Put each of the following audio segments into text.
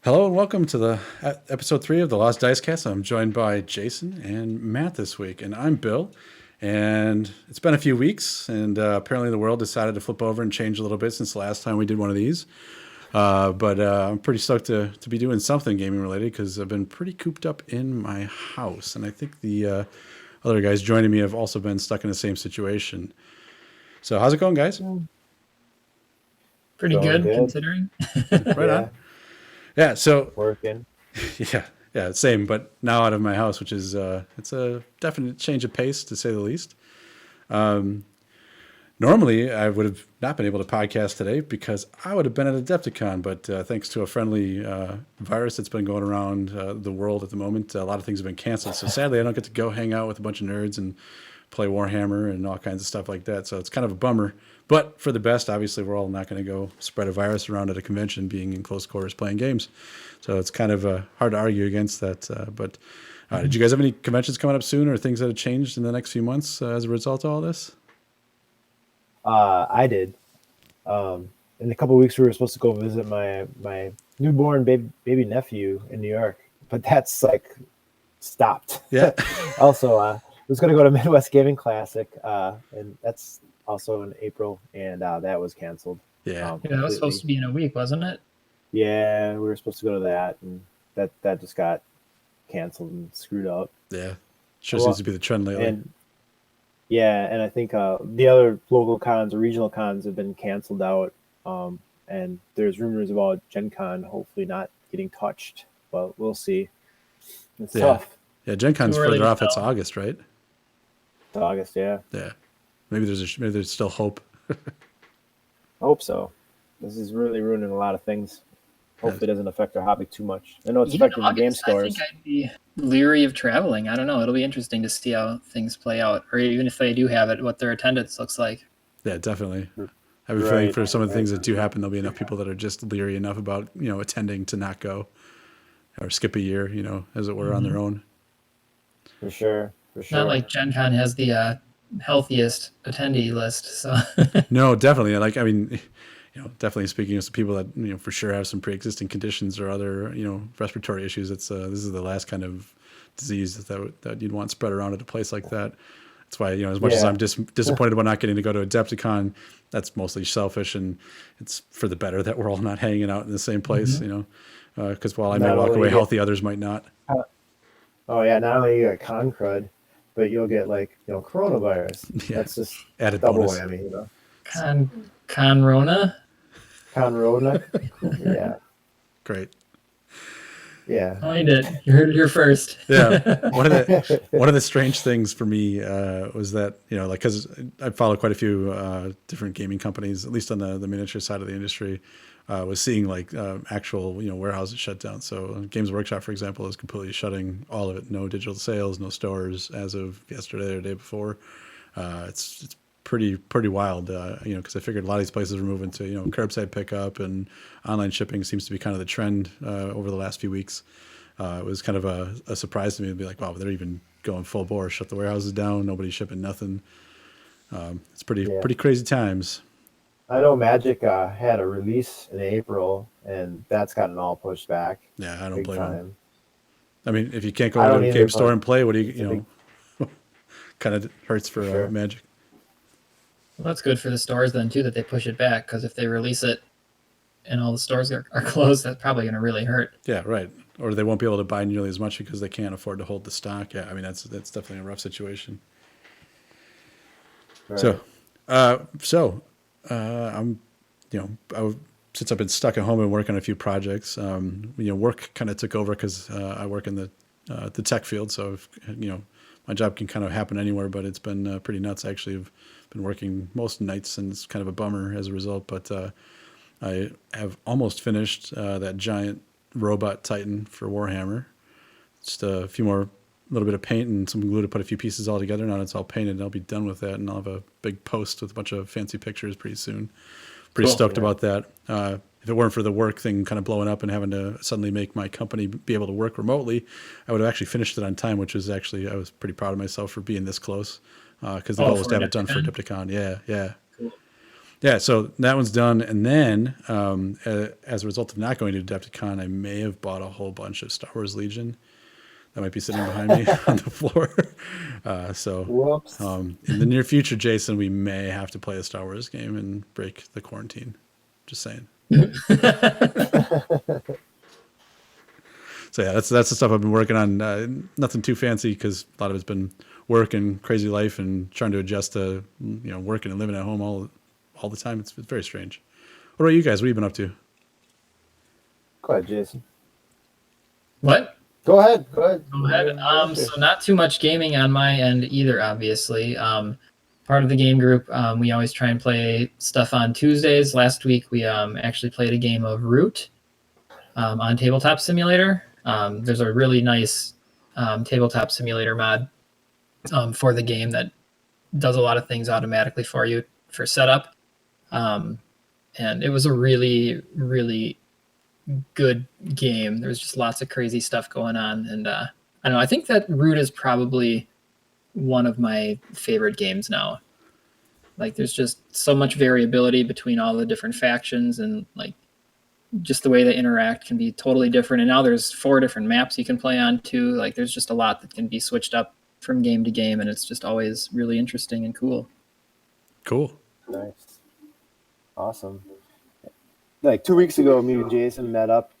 Hello and welcome to the episode 3 of the Lost Dice Cast. I'm joined by Jason and Matt this week, and I'm Bill. And it's been a few weeks, and apparently the world decided to flip over and change a little bit since the last time we did one of these. But I'm pretty stoked to be doing something gaming related because I've been pretty cooped up in my house, and I think the other guys joining me have also been stuck in the same situation. So how's it going, guys? Pretty good considering. Right on. Yeah, so working. Yeah, same, but now out of my house, which is it's a definite change of pace to say the least. Normally, I would have not been able to podcast today because I would have been at Adepticon, but thanks to a friendly virus that's been going around the world at the moment, a lot of things have been canceled. So sadly, I don't get to go hang out with a bunch of nerds and play Warhammer and all kinds of stuff like that. So it's kind of a bummer. But for the best, obviously, we're all not going to go spread a virus around at a convention being in close quarters playing games. So it's kind of hard to argue against that. But did you guys have any conventions coming up soon or things that have changed in the next few months as a result of all this? I did. In a couple of weeks, we were supposed to go visit my newborn baby nephew in New York, but that's like stopped. Yeah. Also, I was going to go to Midwest Gaming Classic, and that's also in April, and that was canceled. Yeah. That was supposed to be in a week, wasn't it? Yeah, we were supposed to go to that, and that just got canceled and screwed up. Yeah. Sure seems to be the trend lately. And I think the other local cons or regional cons have been canceled out, and there's rumors about Gen Con hopefully not getting touched, but we'll see. It's tough. Yeah, Gen Con's further off. It's August, right? It's August, yeah. Yeah. Maybe there's still hope. I hope so. This is really ruining a lot of things. Hopefully it doesn't affect our hobby too much. I know it's affecting the game stores. I think I'd be leery of traveling. I don't know. It'll be interesting to see how things play out, or even if they do have it, what their attendance looks like. Yeah, definitely. I have a feeling for some of the things that do happen, there'll be enough people that are just leery enough about, attending to not go or skip a year, as it were, on their own. For sure. Not like Gen Con has the healthiest attendee list. So No, definitely. Definitely speaking of some people that, for sure have some pre-existing conditions or other, respiratory issues. This is the last kind of disease that you'd want spread around at a place like that. That's why, as much as I'm disappointed about not getting to go to Adepticon, that's mostly selfish, and it's for the better that we're all not hanging out in the same place, because while I may walk away healthy, others might not. Oh yeah, not only you get con crud, but you'll get coronavirus. Yeah. That's just added double bonus. whammy, Conrona? Conrona? Yeah. Great. Yeah. Find it. You're first. Yeah. One of the strange things for me was that, because I follow quite a few different gaming companies, at least on the miniature side of the industry, was seeing actual, warehouses shut down. So Games Workshop, for example, is completely shutting all of it. No digital sales, no stores as of yesterday or the day before. It's pretty wild, because I figured a lot of these places were moving to, curbside pickup, and online shipping seems to be kind of the trend over the last few weeks. It was kind of a surprise to me to be like, wow, they're even going full bore, shut the warehouses down, nobody's shipping nothing. It's pretty crazy times. I know Magic had a release in April, and that's gotten all pushed back. Yeah, I don't blame them. I mean, if you can't go to a game store and play, what do you kind of hurts for Magic. Well, that's good for the stores then too that they push it back, because if they release it and all the stores are closed, that's probably going to really hurt. Yeah, right. Or they won't be able to buy nearly as much because they can't afford to hold the stock. Yeah, I mean that's definitely a rough situation. Right. I'm, since I've been stuck at home and working on a few projects, work kind of took over because I work in the tech field, so my job can kind of happen anywhere, but it's been pretty nuts. Actually, I've been working most nights, and it's kind of a bummer as a result. But I have almost finished that giant robot Titan for Warhammer. Just a little bit of paint and some glue to put a few pieces all together. Now it's all painted, and I'll be done with that, and I'll have a big post with a bunch of fancy pictures pretty soon. Pretty stoked about that. if it weren't for the work thing kind of blowing up and having to suddenly make my company be able to work remotely, I would have actually finished it on time, which was actually, I was pretty proud of myself for being this close. Because the goal was to have it done for Adepticon. Yeah. Cool. Yeah, so that one's done. And then as a result of not going to Adepticon, I may have bought a whole bunch of Star Wars Legion that might be sitting behind me on the floor. Whoops. In the near future, Jason, we may have to play a Star Wars game and break the quarantine. Just saying. So yeah, that's the stuff I've been working on. Nothing too fancy because a lot of it's been work and crazy life and trying to adjust to working and living at home all the time. It's very strange. What about you guys? What have you been up to? Go ahead, Jason. What? Go ahead. So not too much gaming on my end either, obviously. Part of the game group, we always try and play stuff on Tuesdays. Last week, we actually played a game of Root on Tabletop Simulator. There's a really nice Tabletop Simulator mod for the game that does a lot of things automatically for you for setup. And it was a really, really good game. There was just lots of crazy stuff going on. And I don't know, I think that Root is probably one of my favorite games now. Like there's just so much variability between all the different factions, and like just the way they interact can be totally different. And now there's 4 different maps you can play on too. Like there's just a lot that can be switched up from game to game, and it's just always really interesting and cool. Cool. Nice. Awesome. Like 2 weeks ago, me and Jason met up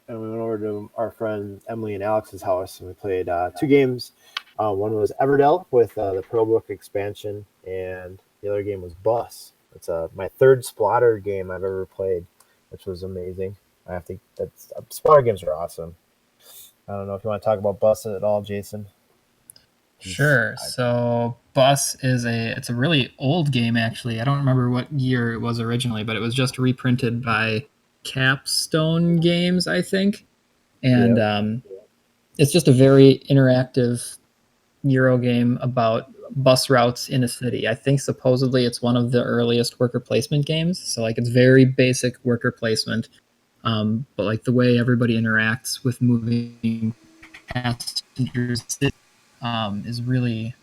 and we went over to our friend Emily and Alex's house and we played 2 games. One was Everdell with the Pearl Book expansion, and the other game was Bus. It's my 3rd Splatter game I've ever played, which was amazing. Splatter games are awesome. I don't know if you want to talk about Bus at all, Jason. Sure. So Bus it's a really old game, actually. I don't remember what year it was originally, but it was just reprinted by Capstone Games, I think. And it's just a very interactive Euro game about bus routes in a city. I think supposedly it's one of the earliest worker placement games. So like it's very basic worker placement. But like the way everybody interacts with moving passengers is really,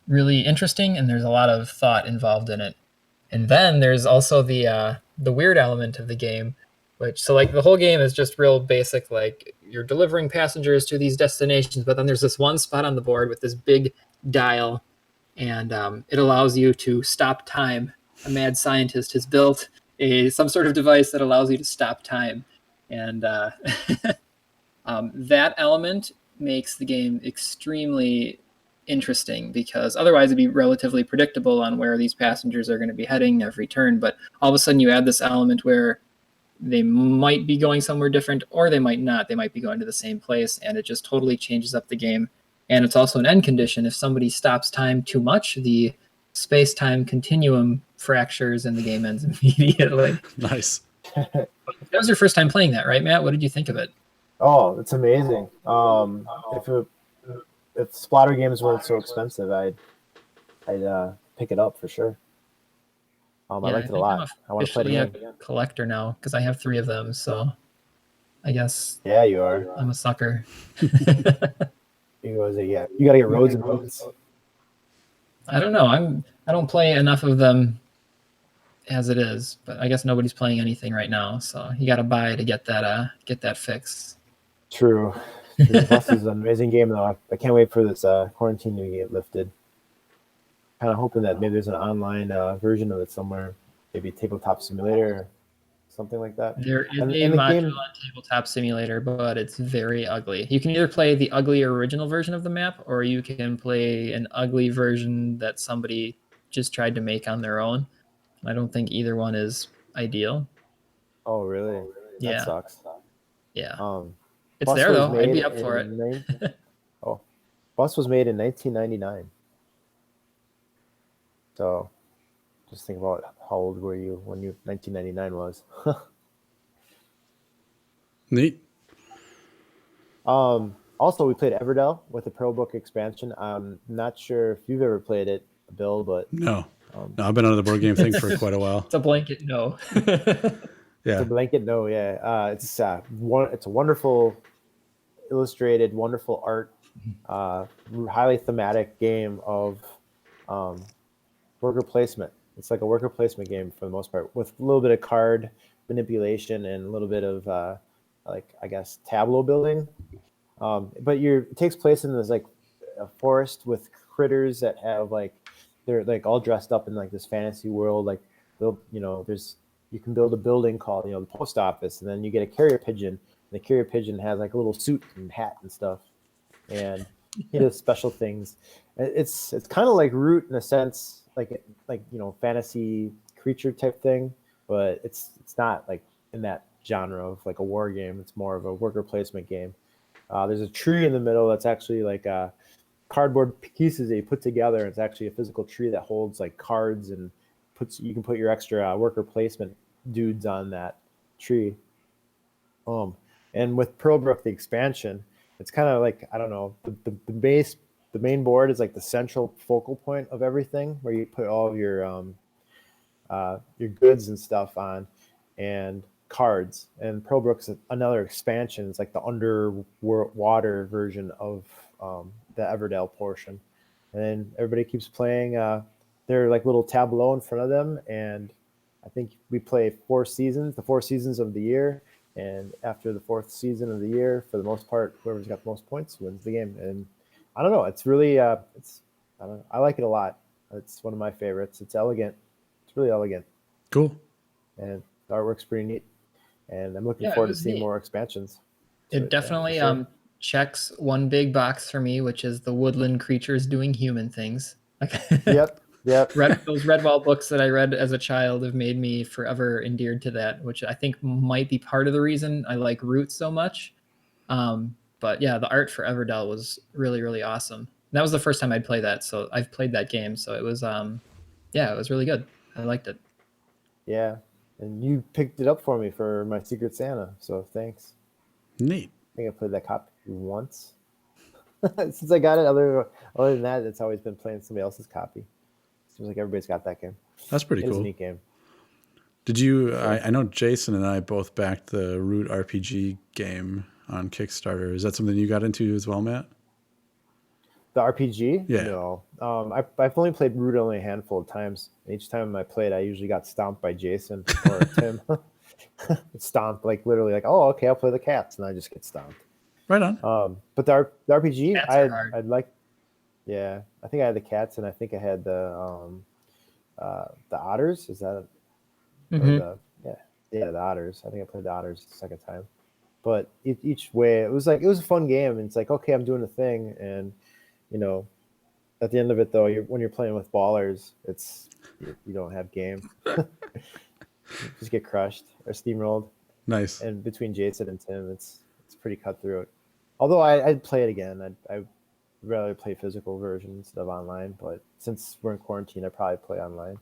really interesting, and there's a lot of thought involved in it. And then there's also the weird element of the game, so like the whole game is just real basic, like you're delivering passengers to these destinations, but then there's this one spot on the board with this big dial, and it allows you to stop time. A mad scientist has built some sort of device that allows you to stop time, and that element makes the game extremely interesting, because otherwise it'd be relatively predictable on where these passengers are going to be heading every turn. But all of a sudden you add this element where they might be going somewhere different, or they might not. They might be going to the same place, and it just totally changes up the game. And it's also an end condition. If somebody stops time too much, the space-time continuum fractures and the game ends immediately. Nice. That was your first time playing that, right, Matt? What did you think of it? Oh, it's amazing. If Splatter games weren't so expensive, I'd pick it up for sure. I liked it a lot. I want to play it again. A collector now because I have 3 of them, so I guess Yeah, you are. I'm a sucker. You gotta get Roads and Roads. I don't know. I don't play enough of them as it is, but I guess nobody's playing anything right now, so you got to buy to get that fix. True. Bus is an amazing game, though. I can't wait for this quarantine to get lifted. Kind of hoping that maybe there's an online version of it somewhere, maybe Tabletop Simulator or something like that. There is a module on Tabletop Simulator, but it's very ugly. You can either play the ugly original version of the map, or you can play an ugly version that somebody just tried to make on their own. I don't think either one is ideal. Oh, really? Yeah. That sucks. Yeah. It's there, though. I'd be up for it. Bus was made in 1999. So just think about how old were you when 1999 was. Neat. Also, we played Everdell with the Pearl Book expansion. I'm not sure if you've ever played it, Bill, but No, I've been under the board game thing for quite a while. It's a blanket no. It's a Yeah. blanket no, yeah. It's a wonderful illustrated, wonderful art, uh, highly thematic game of um, worker placement. It's like a worker placement game for the most part, with a little bit of card manipulation and a little bit of like I guess tableau building. But it takes place in this like a forest with critters that have like they're like all dressed up in like this fantasy world. Like they'll there's you can build a building called the post office, and then you get a carrier pigeon. And the carrier pigeon has like a little suit and hat and stuff, and he does special things. It's kind of like Root in a sense, like fantasy creature type thing, but it's not like in that genre of like a war game. It's more of a worker placement game. There's a tree in the middle that's actually like cardboard pieces that you put together. It's actually a physical tree that holds like cards and you can put your extra worker placement dudes on that tree. Um, and with Pearlbrook, the expansion, it's kind of like I don't know the main board is like the central focal point of everything where you put all of your goods and stuff on, and cards. And Pearlbrook's another expansion. It's like the underwater version of the Everdell portion. And then everybody keeps playing their like little tableau in front of them. And I think we play the 4 seasons of the year. And after the 4th season of the year, for the most part, whoever's got the most points wins the game. And I don't know. It's really, I don't know. I like it a lot. It's one of my favorites. It's elegant. It's really elegant, Cool. and the artwork's pretty neat. And I'm looking Yeah, it forward to was seeing neat. more expansions. It Yeah, for definitely sure. checks one big box for me, which is the woodland creatures doing human things. Like Yep. Yep. those Redwall books that I read as a child have made me forever endeared to that, which I think might be part of the reason I like Roots so much. But yeah, the art for Everdell was really, really awesome. That was the first time I'd play that, so I've played that game, so it was yeah, it was really good. I liked it. Yeah. And you picked it up for me for my Secret Santa, so thanks. Neat. I think I played that copy once since I got it. Other than that, it's always been playing somebody else's copy. Seems like everybody's got that game. That's pretty It is a cool. neat game. Did you? I know Jason and I both backed the Root RPG game on Kickstarter. Is that something you got into as well, Matt? The RPG? Yeah. No. I've only played Root only a handful of times. And each time I played, I usually got stomped by Jason or Tim. Stomped, like literally, like, oh, okay, I'll play the cats, and I just get stomped. Right on. But the RPG, Cats are hard. I'd like, yeah, I think I had the cats, and I think I had the otters. Is that or Mhm. yeah, the otters. I think I played the otters the second time. But each way, it was a fun game. And it's like, okay, I'm doing a thing, and you know, at the end of it, though, when you're playing with ballers, you don't have game. You just get crushed or steamrolled. Nice. And between Jason and Tim, it's pretty cutthroat. Although I'd play it again. I'd rather play physical version instead of online. But since we're in quarantine, I'd probably play online.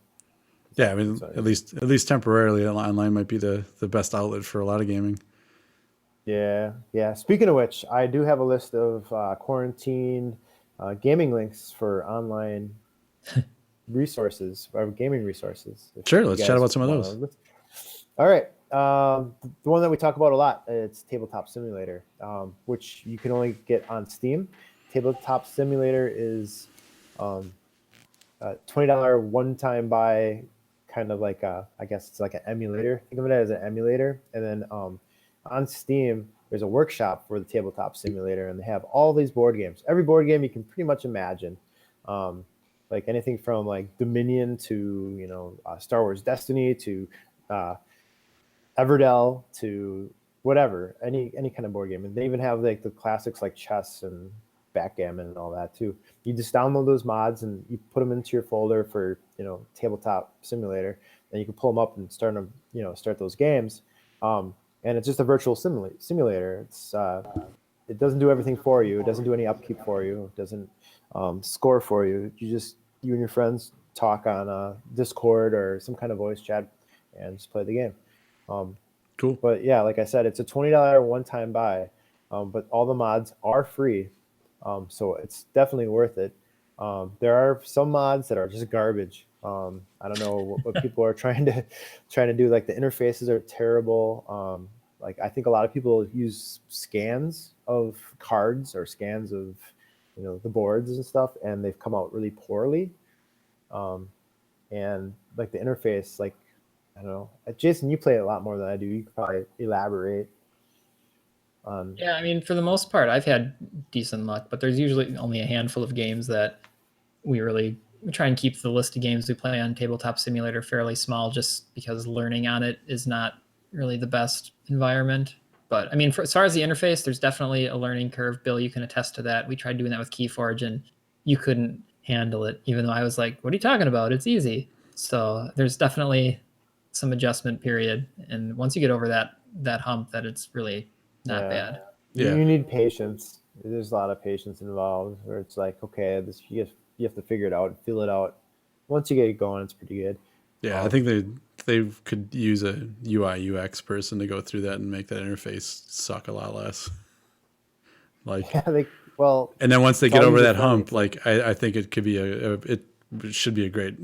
Yeah, I mean, So, at least temporarily, online might be the best outlet for a lot of gaming. yeah. Speaking of which, I do have a list of quarantine gaming links for online resources, or gaming resources. if Sure, you let's guys chat about some of wanna those. list. All right. The one that we talk about a lot, it's Tabletop Simulator, which you can only get on Steam. Tabletop Simulator is $20 one-time buy, kind of like I guess it's like an emulator. Think of it as an emulator. And then on Steam, there's a workshop for the Tabletop Simulator, and they have all these board games. Every board game you can pretty much imagine, like anything from like Dominion to Star Wars Destiny to Everdell to whatever, any kind of board game. And they even have like the classics like chess and backgammon and all that too. You just download those mods and you put them into your folder for Tabletop Simulator. Then you can pull them up and start them, start those games. And it's just a virtual simulator. It doesn't do everything for you. It doesn't do any upkeep for you. It doesn't score for you. You and your friends talk on Discord or some kind of voice chat and just play the game. Cool. But yeah, like I said, it's a $20 one-time buy, but all the mods are free, so it's definitely worth it. There are some mods that are just garbage. I don't know what people are trying to do. Like the interfaces are terrible. Like I think a lot of people use scans of cards or scans of the boards and stuff, and they've come out really poorly. And like the interface, like I don't know. Jason, you play it a lot more than I do. You could probably elaborate on. Yeah, I mean, for the most part, I've had decent luck, but there's usually only a handful of games that we try and keep the list of games we play on Tabletop Simulator fairly small, just because learning on it is not really the best environment. But I mean, as far as the interface, there's definitely a learning curve. Bill, you can attest to that. We tried doing that with Keyforge, and you couldn't handle it, even though I was like, "What are you talking about? It's easy." So there's definitely some adjustment period, and once you get over that hump, that it's really not bad. Yeah. You need patience. There's a lot of patience involved where it's like, okay, you have to figure it out and feel it out. Once you get it going, it's pretty good. Yeah, I think they could use a UI UX person to go through that and make that interface suck a lot less. Like, Yeah, and then once they get over that hump, friendly. like I think it could be it should be a great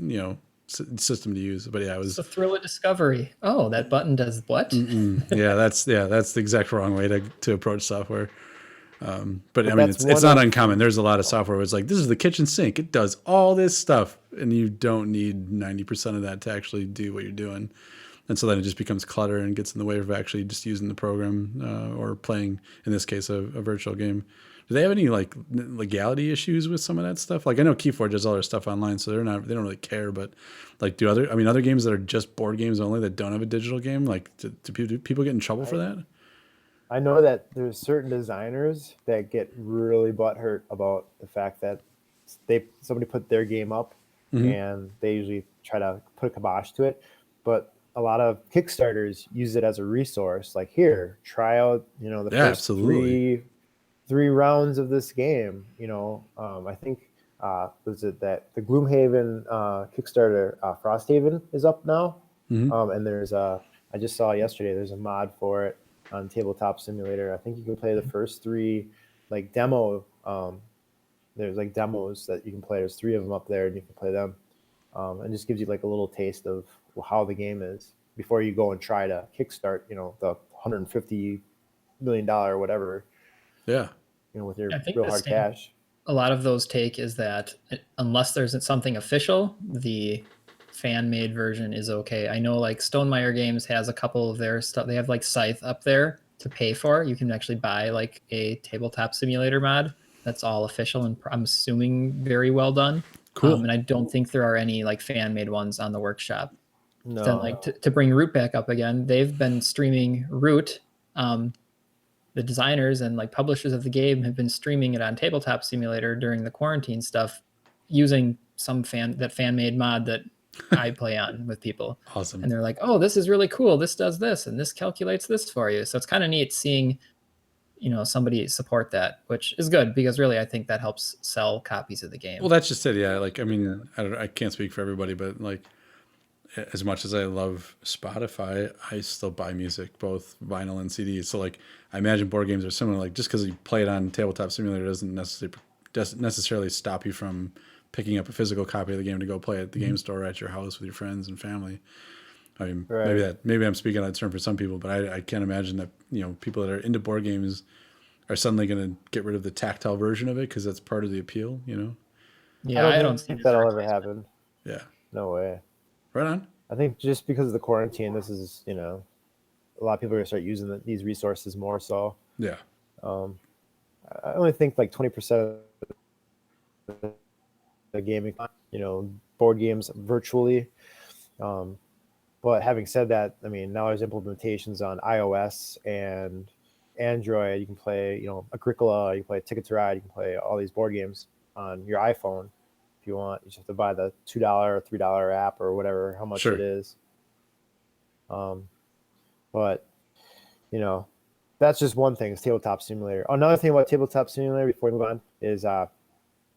system to use. But yeah, it was It's a thrill of discovery. Oh, that button does what? yeah, that's the exact wrong way to approach software. But I mean, that's it's not uncommon. There's a lot of software where it's like, this is the kitchen sink. It does all this stuff, and you don't need 90% of that to actually do what you're doing. And so then it just becomes clutter and gets in the way of actually just using the program or playing, in this case, a virtual game. Do they have any like legality issues with some of that stuff? Like I know Keyforge does all their stuff online, so they don't really care. But like, other games that are just board games only that don't have a digital game, like do people get in trouble for that? I know that there's certain designers that get really butthurt about the fact that somebody put their game up and they usually try to put a kibosh to it. But a lot of Kickstarters use it as a resource. Like here, try out the first absolutely. three rounds of this game. I think was it that the Gloomhaven Kickstarter Frosthaven is up now, and there's I just saw yesterday there's a mod for it on Tabletop Simulator. I think you can play the first three like demo. There's like demos that you can play. There's 3 of them up there, and you can play them. And just gives you like a little taste of how the game is before you go and try to kickstart. The $150 million or whatever. Yeah. With your real hard cash. A lot of those take is that unless there's something official, the fan-made version is okay. I know like Stonemaier Games has a couple of their stuff. They have like Scythe up there to pay for. You can actually buy like a Tabletop Simulator mod that's all official and I'm assuming very well done. Cool. And I don't think there are any like fan-made ones on the workshop. No. Then like to bring Root back up again, they've been streaming Root. The designers and like publishers of the game have been streaming it on Tabletop Simulator during the quarantine stuff using some fan-made mod that I play on with people. Awesome. And they're like, oh, this is really cool. This does this and this calculates this for you. So it's kind of neat seeing, somebody support that, which is good because really I think that helps sell copies of the game. Well, that's just it. Yeah. Like, I mean, I can't speak for everybody, but like, as much as I love Spotify, I still buy music, both vinyl and CDs. So like, I imagine board games are similar. Like just because you play it on Tabletop Simulator doesn't necessarily stop you from picking up a physical copy of the game to go play at the game store or at your house with your friends and family. I mean, maybe I'm speaking out of turn for some people, but I can't imagine that people that are into board games are suddenly going to get rid of the tactile version of it because that's part of the appeal. Yeah, I don't think that'll ever happen. Yeah. No way. Right on. I think just because of the quarantine, this is, a lot of people are going to start using these resources more. So, yeah. I only think like 20% of the gaming, board games virtually. But having said that, I mean, now there's implementations on iOS and Android. You can play, Agricola, you can play Ticket to Ride, you can play all these board games on your iPhone. If you want, you just have to buy the $2 or $3 app or whatever, how much it is. But that's just one thing. It's Tabletop Simulator. Another thing about Tabletop Simulator before we move on is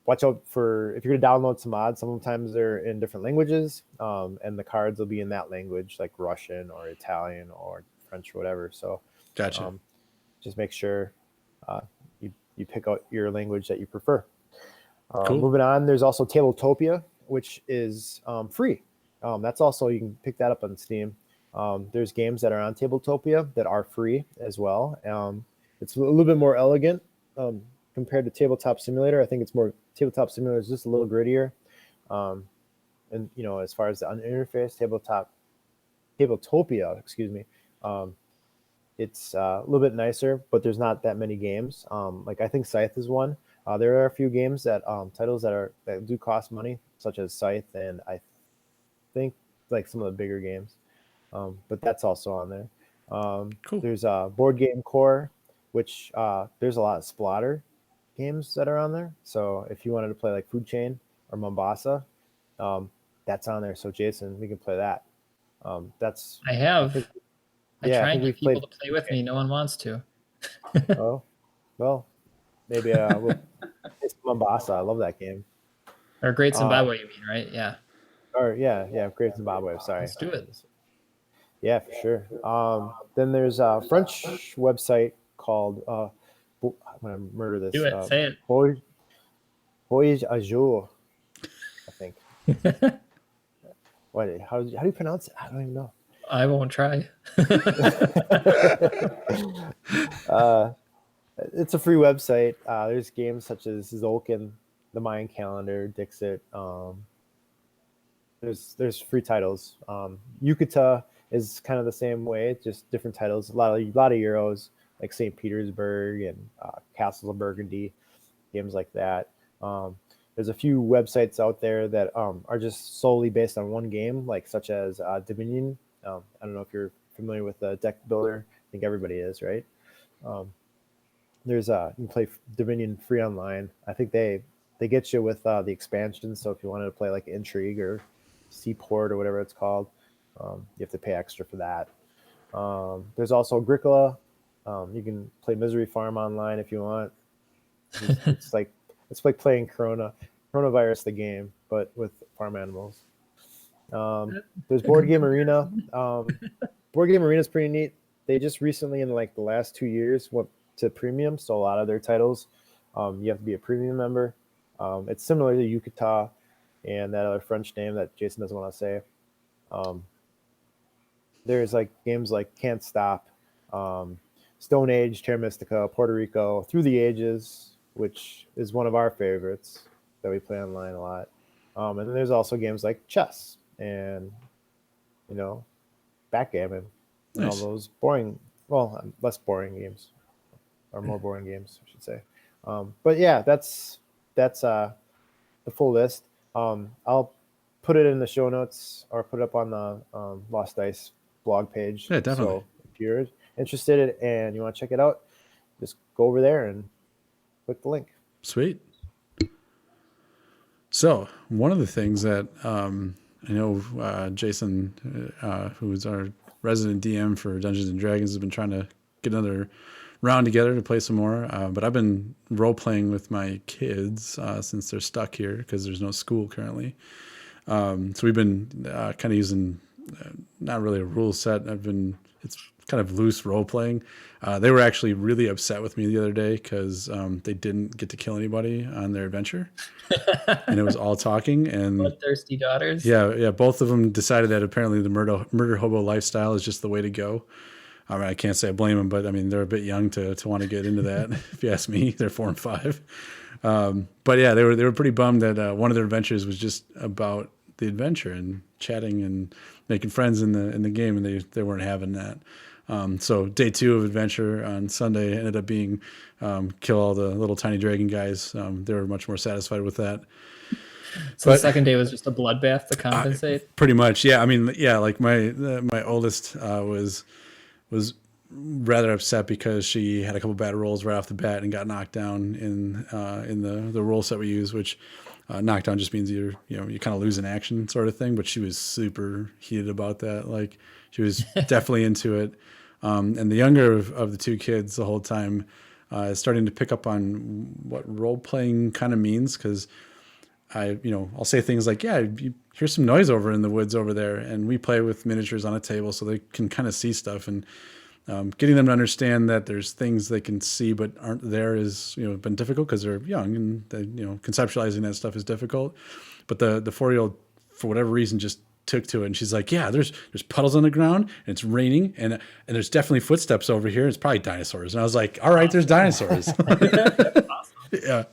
watch out for if you're gonna download some mods. Sometimes they're in different languages, and the cards will be in that language, like Russian or Italian or French or whatever. So, gotcha. Just make sure you pick out your language that you prefer. Cool. Moving on, there's also Tabletopia. which is free. That's also, you can pick that up on Steam. There's games that are on Tabletopia that are free as well. It's a little bit more elegant compared to Tabletop Simulator. I think it's more, Tabletop Simulator is just a little grittier. And as far as the interface, Tabletopia, excuse me, it's a little bit nicer, but there's not that many games. Like I think Scythe is one. There are a few games that titles that do cost money, such as Scythe, and I think like some of the bigger games. But that's also on there. Cool. There's Board Game Core, which there's a lot of Splotter games that are on there. So if you wanted to play like Food Chain or Mombasa, that's on there. So Jason, we can play that. That's I have. I yeah, I try think and we've get people played. to play with me. No one wants to. Oh, well, maybe we'll play some Mombasa. I love that game. Or Great Zimbabwe, you mean, right? Yeah. Or yeah, Great Zimbabwe. Sorry. Let's do it. Yeah, for sure. Then there's a French website called I'm gonna murder this. Do it. Say it. Voyage à jour, I think. What? How do you pronounce it? I don't even know. I won't try. It's a free website. There's games such as Zolkin, the Mayan Calendar, Dixit. There's free titles. Yucata is kind of the same way, just different titles. A lot of Euros, like St. Petersburg and Castles of Burgundy, games like that. There's a few websites out there that are just solely based on one game, like such as Dominion. I don't know if you're familiar with the deck builder. I think everybody is, right? There's you can play Dominion free online. I think they get you with the expansion. So if you wanted to play like Intrigue or Seaport or whatever it's called, you have to pay extra for that. There's also Agricola. You can play Misery Farm online if you want. It's like playing Coronavirus the game, but with farm animals. There's Board Game Arena. Board Game Arena is pretty neat. They just recently, in like the last 2 years, went to premium. So a lot of their titles, you have to be a premium member. It's similar to Yucata and that other French name that Jason doesn't want to say. There's like games like Can't Stop, Stone Age, Terra Mystica, Puerto Rico, Through the Ages, which is one of our favorites that we play online a lot. And then there's also games like chess and, backgammon and all those less boring games, or more boring games, I should say. But yeah, that's the full list. I'll put it in the show notes or put it up on the Lost Dice blog page. Yeah, definitely. So if you're interested and you want to check it out, just go over there and click the link. Sweet. So one of the things that I know Jason, who is our resident DM for Dungeons and Dragons, has been trying to get another round together to play some more. But I've been role playing with my kids since they're stuck here because there's no school currently. So we've been kind of using not really a rule set. It's kind of loose role playing. They were actually really upset with me the other day because they didn't get to kill anybody on their adventure, and it was all talking. And Bloodthirsty daughters. Yeah. Both of them decided that apparently the murder hobo lifestyle is just the way to go. I mean, I can't say I blame them, but I mean, they're a bit young to want to get into that. If you ask me, they're 4 and 5. But yeah, they were pretty bummed that one of their adventures was just about the adventure and chatting and making friends in the game, and they weren't having that. So day 2 of adventure on Sunday ended up being kill all the little tiny dragon guys. They were much more satisfied with that. So the second day was just a bloodbath to compensate? Pretty much, yeah. I mean, yeah, like my oldest was rather upset because she had a couple bad rolls right off the bat and got knocked down in the roll set we use, which knockdown just means you kind of lose an action sort of thing. But she was super heated about that. Like she was definitely into it. And the younger of the 2 kids the whole time is starting to pick up on what role playing kind of means, because I'll say things like, yeah, you hear some noise over in the woods over there, and we play with miniatures on a table so they can kind of see stuff. And getting them to understand that there's things they can see but aren't there is, been difficult because they're young and they, conceptualizing that stuff is difficult. But the 4-year-old, for whatever reason, just took to it, and she's like, yeah, there's puddles on the ground and it's raining and there's definitely footsteps over here. It's probably dinosaurs. And I was like, all right, there's dinosaurs. Yeah.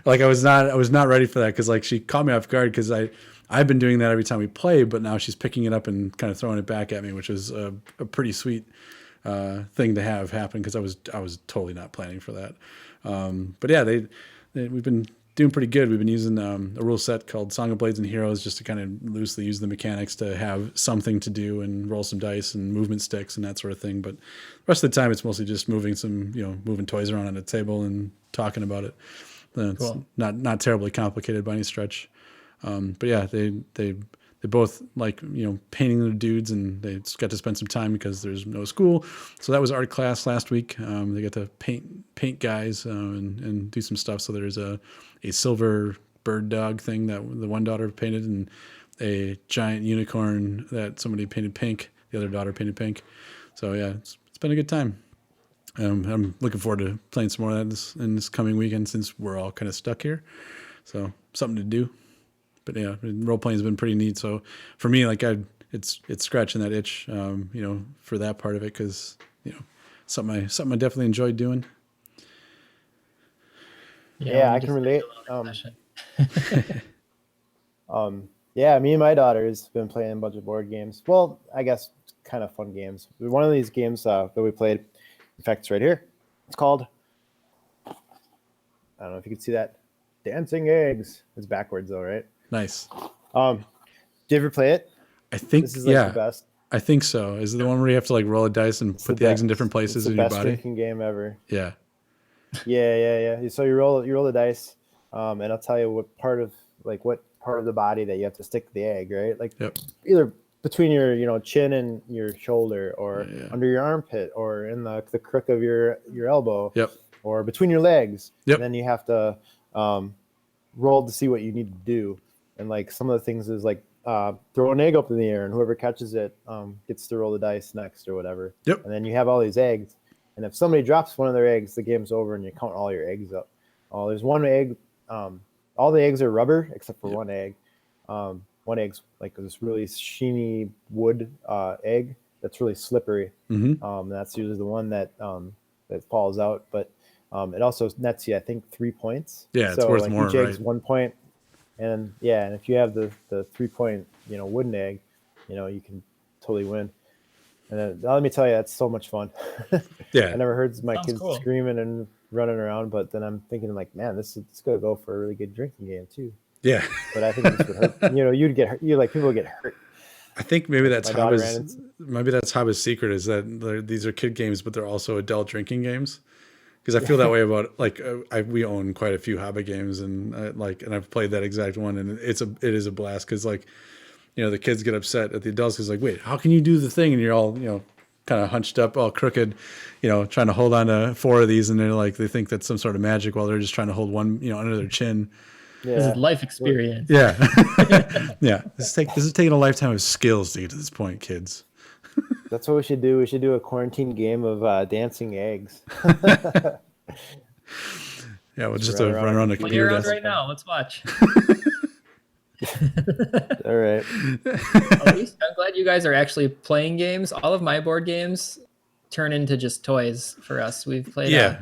Like I was not ready for that. Cause like she caught me off guard. Cause I've been doing that every time we play, but now she's picking it up and kind of throwing it back at me, which was a pretty sweet, thing to have happen. Cause I was totally not planning for that. But yeah, we've been doing pretty good. We've been using a rule set called Song of Blades and Heroes just to kind of loosely use the mechanics to have something to do and roll some dice and movement sticks and that sort of thing. But the rest of the time, it's mostly just moving toys around on a table and talking about it. It's Cool. not terribly complicated by any stretch. But yeah, they both like, painting their dudes, and they just got to spend some time because there's no school. So that was art class last week. They got to paint guys and do some stuff. So there's a silver bird dog thing that the one daughter painted, and a giant unicorn that somebody painted pink. The other daughter painted pink. So yeah, it's been a good time. I'm looking forward to playing some more of that in this coming weekend since we're all kind of stuck here. So something to do. But yeah, role playing has been pretty neat. So for me, like it's scratching that itch, for that part of it, because something I definitely enjoyed doing. Yeah, I can relate. Yeah, me and my daughter has been playing a bunch of board games. Well, I guess kind of fun games. One of these games that we played, in fact, it's right here. It's called, I don't know if you can see that, Dancing Eggs. It's backwards though, right? Nice. Did you ever play it? I think This is like the best. I think so. Is it the one where you have to like roll a dice and put the eggs in different places in your body? It's the best drinking game ever. Yeah. Yeah. So you roll the dice, and I'll tell you what part of the body that you have to stick the egg, right? Like either between your chin and your shoulder, or under your armpit, or in the crook of your elbow, or between your legs. And then you have to roll to see what you need to do. And like some of the things is like throw an egg up in the air, and whoever catches it gets to roll the dice next or whatever. And then you have all these eggs, and if somebody drops one of their eggs, the game's over, and you count all your eggs up. There's one egg. All the eggs are rubber except for one egg. One egg's like this really sheeny wood egg that's really slippery. That's usually the one that falls out, but it also nets you, I think, 3 points. Yeah, it's worth more. Each egg's 1 point. And if you have the 3 point, wooden egg, you can totally win. And then, let me tell you, that's so much fun. I never heard my kids screaming and running around, but then I'm thinking like, man, it's gonna go for a really good drinking game too. Yeah. But I think this would hurt. You'd get hurt. People would get hurt. I think maybe that's Hobby's secret, is that these are kid games, but they're also adult drinking games. Because I feel that way about we own quite a few Hobby games, and I've played that exact one, and it is a blast, because the kids get upset at the adults because like, wait, how can you do the thing, and you're all kind of hunched up, all crooked, trying to hold on to 4 of these, and they're like, they think that's some sort of magic while they're just trying to hold one under their chin. This is life experience. Yeah. This is taking a lifetime of skills to get to this point, kids. That's what we should do. We should do a quarantine game of dancing eggs. We'll just run around the computer desk right now. Let's watch. All right. At least I'm glad you guys are actually playing games. All of my board games turn into just toys for us. We've played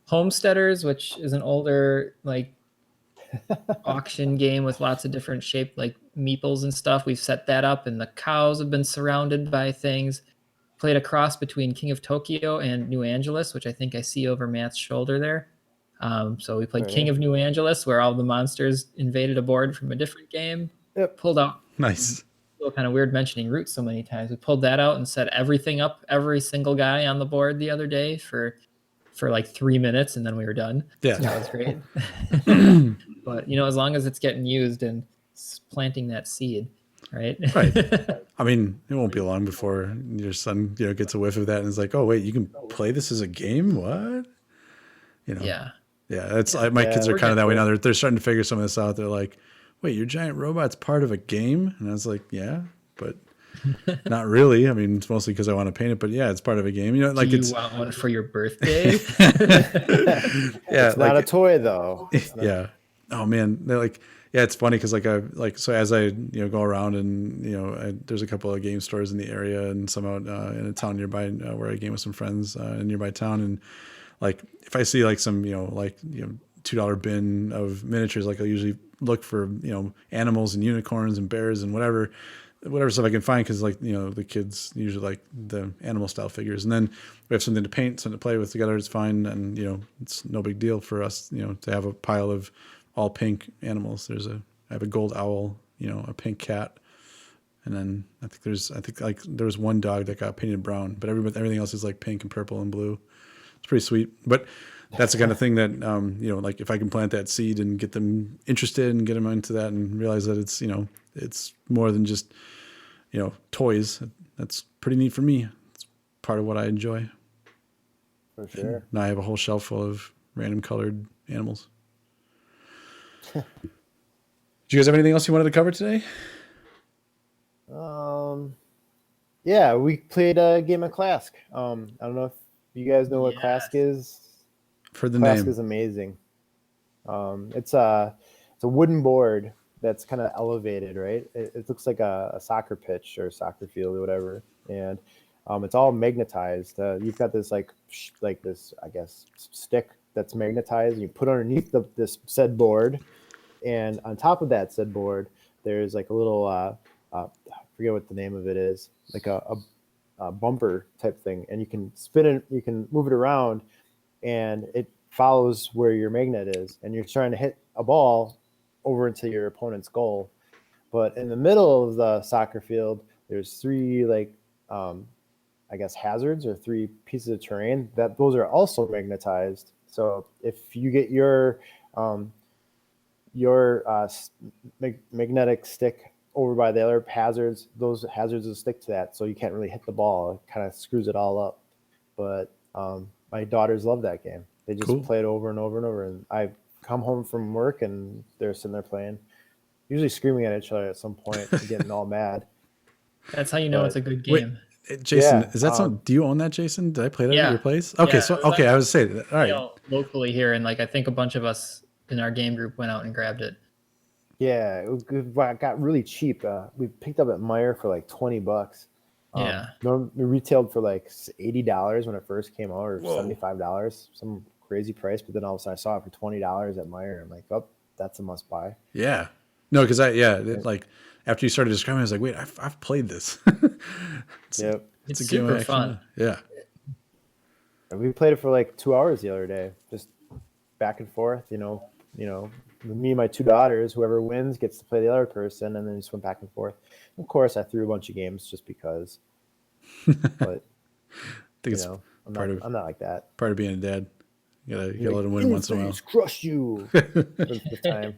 Homesteaders, which is an older auction game with lots of different shaped meeples and stuff. We've set that up, and the cows have been surrounded by things. Played a cross between King of Tokyo and New Angeles, which I think I see over Matt's shoulder there. So we played King of New Angeles, where all the monsters invaded a board from a different game. Pulled out. Nice. Feel kind of weird mentioning roots so many times. We pulled that out and set everything up, every single guy on the board the other day for 3 minutes, and then we were done. Yeah. So that was great. But as long as it's getting used and planting that seed, right? I mean, it won't be long before your son gets a whiff of that and is like, oh wait, you can play this as a game? What? That's my kids are kind of that way now. They're starting to figure some of this out. They're like, wait, your giant robot's part of a game? And I was like, yeah, but Not really. I mean, it's mostly because I want to paint it, but yeah, it's part of a game. You know, like Do it's you want one for your birthday? yeah, It's not a toy though. It's not. yeah. Oh man, they're like, yeah, it's funny because so as I go around and there's a couple of game stores in the area and some out in a town nearby where I game with some friends in a nearby town, and like if I see like some $2 bin of miniatures, like I'll usually look for animals and unicorns and bears and whatever stuff I can find, because like the kids usually like the animal style figures, and then we have something to paint, something to play with together. It's fine, and it's no big deal for us to have a pile of all pink animals. I have a gold owl, a pink cat, and then I think like there was one dog that got painted brown, but everything else is like pink and purple and blue. It's pretty sweet. But that's the kind of thing that like if I can plant that seed and get them interested and get them into that and realize that it's more than just toys. That's pretty neat for me. It's part of what I enjoy. For sure. And now I have a whole shelf full of random colored animals. Do you guys have anything else you wanted to cover today? Yeah, we played a game of Klask. I don't know if you guys know what Klask is. For the Klask name. is amazing. It's a wooden board that's kind of elevated, right? It looks like a soccer pitch or a soccer field or whatever, and it's all magnetized. You've got this like this, I guess, stick that's magnetized, and you put underneath this said board, and on top of that said board, there's like a little I forget what the name of it is, like a bumper type thing, and you can spin it, you can move it around, and it follows where your magnet is, and you're trying to hit a ball over into your opponent's goal. But in the middle of the soccer field, there's three I guess hazards, or three pieces of terrain that those are also magnetized. So if you get your magnetic stick over by the other hazards, those hazards will stick to that, so you can't really hit the ball. It kind of screws it all up. But my daughters love that game. They just play it over and over and over. And I come home from work and they're sitting there playing, usually screaming at each other at some point and getting all mad. That's how you know it's a good game. Wait, Jason, is that something? Do you own that, Jason? Did I play that at your place? Okay, I was saying that. All right. Locally here, and like I think a bunch of us in our game group went out and grabbed it. Yeah, it got really cheap. We picked up at Meijer for like $20. Yeah. We retailed for like $80 when it first came out, or $75, some crazy price. But then all of a sudden I saw it for $20 at Meijer. I'm like, oh, that's a must buy. Yeah. No, because like after you started describing, I was like, wait, I've played this. Yep. It's super fun. Yeah. And we played it for like 2 hours the other day, just back and forth, me and my two daughters, whoever wins gets to play the other person, and then just went back and forth. Of course, I threw a bunch of games just because. But I think it's I'm not like that. Part of being a dad. You gotta let them win once in a while. Crush you the time.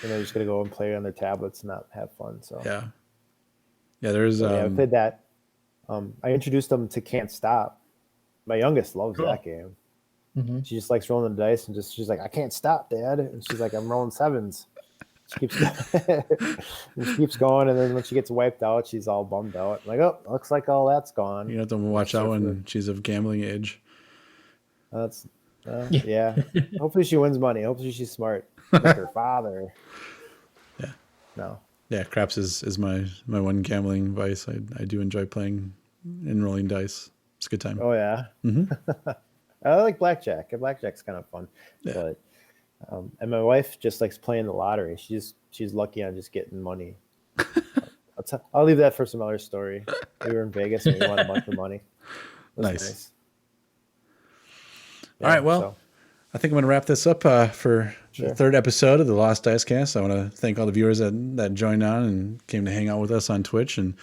And they're just gonna go and play on their tablets and not have fun. So yeah. There's I played that. I introduced them to Can't Stop. My youngest loves that game. Mm-hmm. She just likes rolling the dice, and she's like, I can't stop, Dad. And she's like, I'm rolling sevens. She keeps going, and then when she gets wiped out, she's all bummed out. I'm like, oh, looks like all that's gone. You have to watch out when she's of gambling age. That's yeah. Hopefully she wins money. Hopefully she's smart like her father. Yeah. No. Yeah, craps is my one gambling vice. I do enjoy playing and rolling dice. It's a good time. Oh yeah. Mm-hmm. I like blackjack. Blackjack's kind of fun. Yeah. But and my wife just likes playing the lottery. She's lucky on just getting money. I'll leave that for some other story. We were in Vegas and we won a bunch of money. Nice. Yeah, all right. Well, I think I'm going to wrap this up for the third episode of the Lost Dice Cast. I want to thank all the viewers that joined on and came to hang out with us on Twitch. And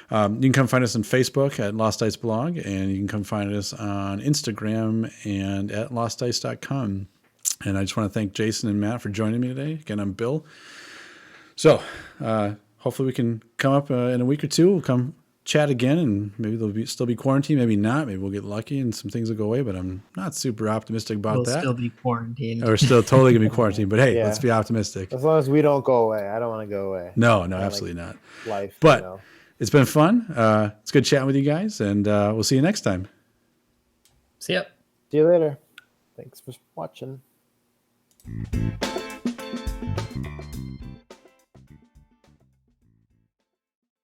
you can come find us on Facebook at Lost Dice Blog, and you can come find us on Instagram and at lostdice.com. And I just want to thank Jason and Matt for joining me today. Again, I'm Bill. So hopefully we can come up in a week or two. We'll come chat again, and maybe there'll still be quarantine, maybe not. Maybe we'll get lucky and some things will go away, but I'm not super optimistic about that. We'll still be quarantined. We're still totally going to be quarantined, but hey, let's be optimistic. As long as we don't go away. I don't want to go away. No, absolutely not. Life. But It's been fun. It's good chatting with you guys, and we'll see you next time. See ya. See you later. Thanks for watching.